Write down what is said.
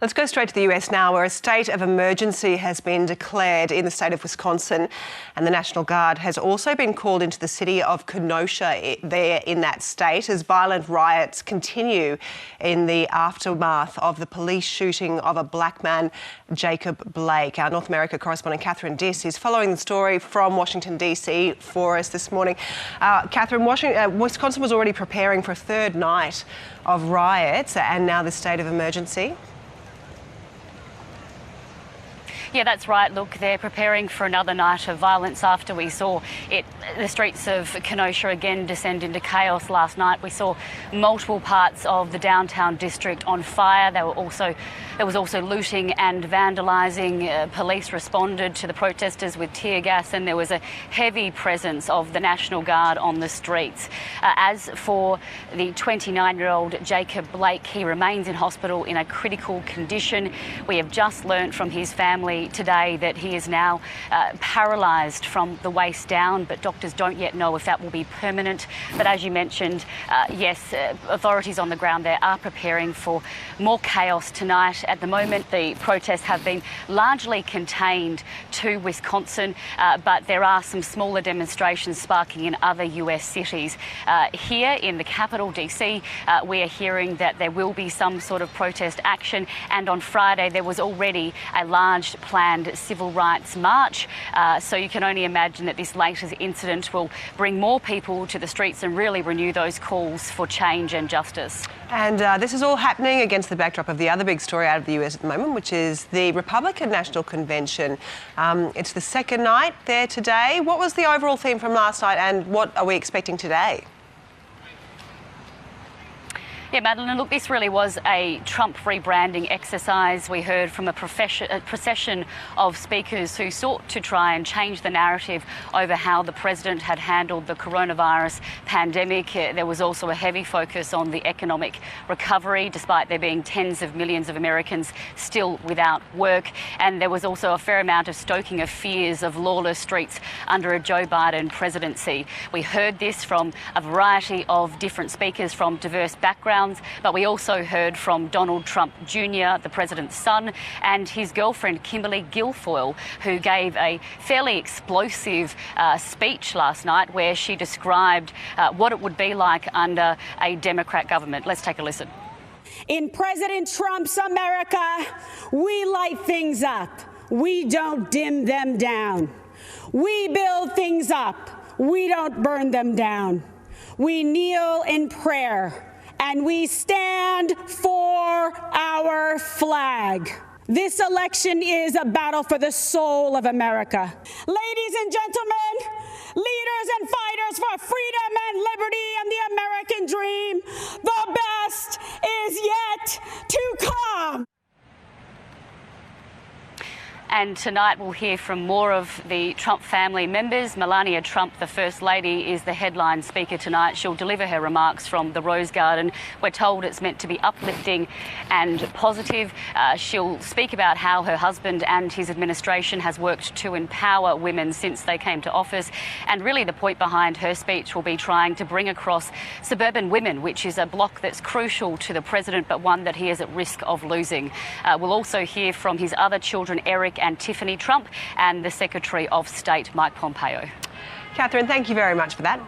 Let's go straight to the US now, where a state of emergency has been declared in the state of Wisconsin, and the National Guard has also been called into the city of Kenosha there in that state as violent riots continue in the aftermath of the police shooting of a black man, Jacob Blake. Our North America correspondent Catherine Diss is following the story from Washington, D.C. for us this morning. Catherine, Wisconsin was already preparing for a third night of riots and now the state of emergency. Yeah, that's right. Look, they're preparing for another night of violence after we saw the streets of Kenosha again descend into chaos last night. We saw multiple parts of the downtown district on fire. There was also looting and vandalising. Police responded to the protesters with tear gas, and there was a heavy presence of the National Guard on the streets. As for the 29-year-old Jacob Blake, he remains in hospital in a critical condition. We have just learnt from his family today that he is now paralysed from the waist down, but doctors don't yet know if that will be permanent. But as you mentioned, yes, authorities on the ground there are preparing for more chaos tonight. At the moment, the protests have been largely contained to Wisconsin, but there are some smaller demonstrations sparking in other US cities. Here in the capital, DC, we are hearing that there will be some sort of protest action, and on Friday there was already a large planned civil rights march. So you can only imagine that this latest incident will bring more people to the streets and really renew those calls for change and justice. And this is all happening against the backdrop of the other big story out of the US at the moment, which is the Republican National Convention. It's the second night there today. What was the overall theme from last night, and what are we expecting today? Yeah, Madeline, look, this really was a Trump rebranding exercise. We heard from a procession of speakers who sought to try and change the narrative over how the president had handled the coronavirus pandemic. There was also a heavy focus on the economic recovery, despite there being tens of millions of Americans still without work. And there was also a fair amount of stoking of fears of lawless streets under a Joe Biden presidency. We heard this from a variety of different speakers from diverse backgrounds. But we also heard from Donald Trump Jr., the president's son, and his girlfriend, Kimberly Guilfoyle, who gave a fairly explosive speech last night where she described what it would be like under a Democrat government. Let's take a listen. In President Trump's America, we light things up. We don't dim them down. We build things up. We don't burn them down. We kneel in prayer. And we stand for our flag. This election is a battle for the soul of America. Ladies and gentlemen, leaders and fighters for freedom and liberty and the American dream, the best is yet to come. And tonight we'll hear from more of the Trump family members. Melania Trump, the First Lady, is the headline speaker tonight. She'll deliver her remarks from the Rose Garden. We're told it's meant to be uplifting and positive. She'll speak about how her husband and his administration has worked to empower women since they came to office. And really the point behind her speech will be trying to bring across suburban women, which is a bloc that's crucial to the president, but one that he is at risk of losing. We'll also hear from his other children, Eric and Tiffany Trump, and the Secretary of State, Mike Pompeo. Catherine, thank you very much for that.